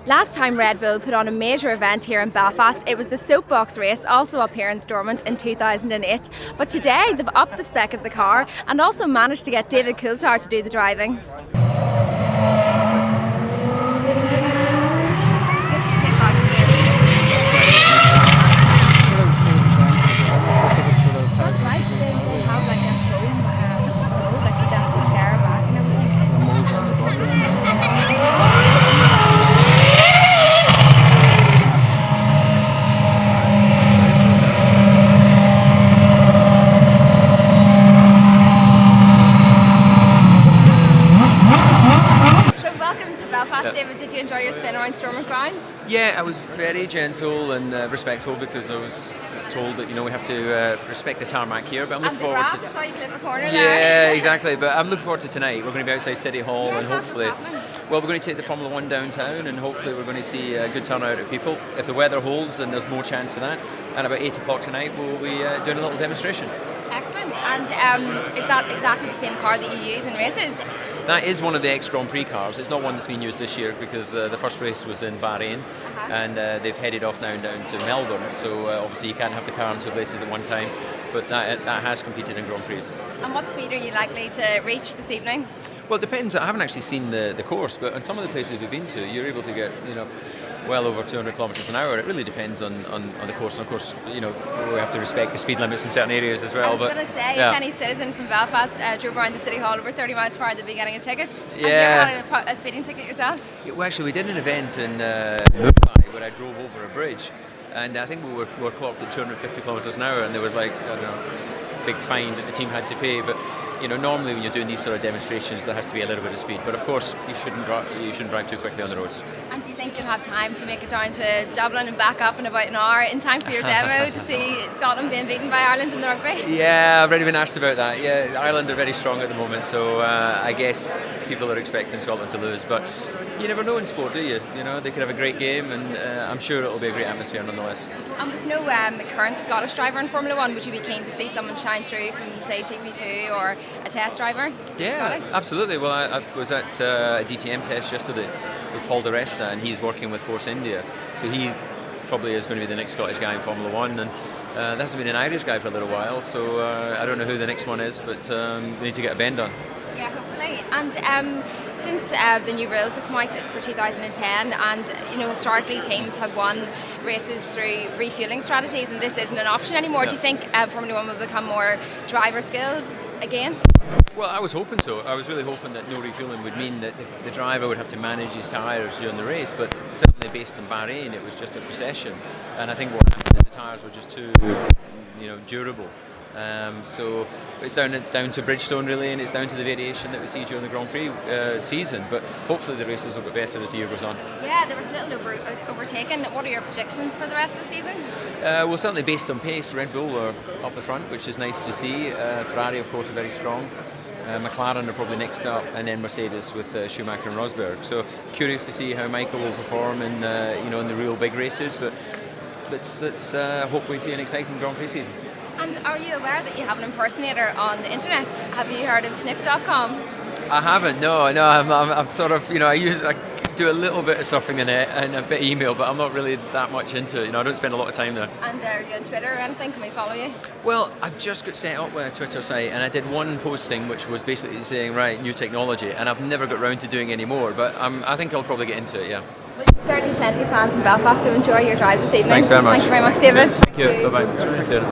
Last time Red Bull put on a major event here in Belfast, it was the soapbox race, also up here in Stormont in 2008. But today they've upped the spec of the car and also managed to get David Coulthard to do the driving. That's right, they have like a foam, like you actually share back and everything. Belfast, David, did you enjoy your spin around Stormont Ground? Yeah, I was very gentle and respectful because I was told that we have to respect the tarmac here. But I'm looking forward to. That's why you clip a corner there. Yeah, exactly. But I'm looking forward to tonight. We're going to be outside City Hall and hopefully. Well, we're going to take the Formula 1 downtown and hopefully we're going to see a good turnout of people. If the weather holds, then there's more chance of that. And about 8 o'clock tonight, we'll be doing a little demonstration. Excellent. And is that exactly the same car that you use in races? That is one of the ex-Grand Prix cars. It's not one that's been used this year because the first race was in Bahrain and they've headed off now down to Melbourne. So obviously you can't have the car in two places at one time, but that has competed in Grand Prix. And what speed are you likely to reach this evening? Well, it depends. I haven't actually seen the course, but on some of the places we've been to, you're able to get well over 200 kilometres an hour. It really depends on the course, and of course, we have to respect the speed limits in certain areas as well. I was going to say, if any citizen from Belfast drove around the City Hall over 30 miles per hour, they'd be getting a ticket. Yeah. Have you ever had a speeding ticket yourself? Well, actually, we did an event in Mumbai where I drove over a bridge, and I think we were clocked at 250 kilometres an hour, and there was like, I don't know, big fine that the team had to pay. But normally when you're doing these sort of demonstrations, there has to be a little bit of speed. But of course, you shouldn't drive too quickly on the roads. And do you think you'll have time to make it down to Dublin and back up in about an hour in time for your demo to see Scotland being beaten by Ireland in the rugby? Yeah, I've already been asked about that. Yeah, Ireland are very strong at the moment, so I guess people are expecting Scotland to lose. But you never know in sport, do you? They could have a great game, and I'm sure it'll be a great atmosphere nonetheless. And with no current Scottish driver in Formula 1, would you be keen to see someone shine through from, say, GP2 or a test driver? Yeah, Scottish? Absolutely. Well, I was at a DTM test yesterday with Paul Di Resta, and he's working with Force India, so he probably is going to be the next Scottish guy in Formula 1, and there hasn't been an Irish guy for a little while, so I don't know who the next one is, but we need to get a bend on. Yeah, hopefully. And since the new rules have come out for 2010, and historically teams have won races through refuelling strategies, and this isn't an option anymore. Yeah. Do you think Formula 1 will become more driver skilled again? Well, I was hoping so. I was really hoping that no refuelling would mean that the driver would have to manage his tyres during the race, but certainly based on Bahrain, it was just a procession, and I think what happened is the tyres were just too durable. So it's down to Bridgestone really, and it's down to the variation that we see during the Grand Prix season. But hopefully the races will get better as the year goes on. Yeah, there was a little overtaken. What are your predictions for the rest of the season? Well, certainly based on pace, Red Bull are up the front, which is nice to see. Ferrari, of course, are very strong. McLaren are probably next up, and then Mercedes with Schumacher and Rosberg. So curious to see how Michael will perform in in the real big races. But let's hope we see an exciting Grand Prix season. And are you aware that you have an impersonator on the internet? Have you heard of sniff.com? I haven't. No. I'm sort of I do a little bit of surfing the net and a bit of email, but I'm not really that much into it. I don't spend a lot of time there. And are you on Twitter or anything? Can we follow you? Well, I've just got set up with a Twitter site, and I did one posting which was basically saying, right, new technology, and I've never got round to doing any more, but I think I'll probably get into it, yeah. Well, you've certainly plenty of fans in Belfast, so enjoy your drive this evening. Thanks very much. Thank you very much, David. Cheers. Thank you. Bye-bye.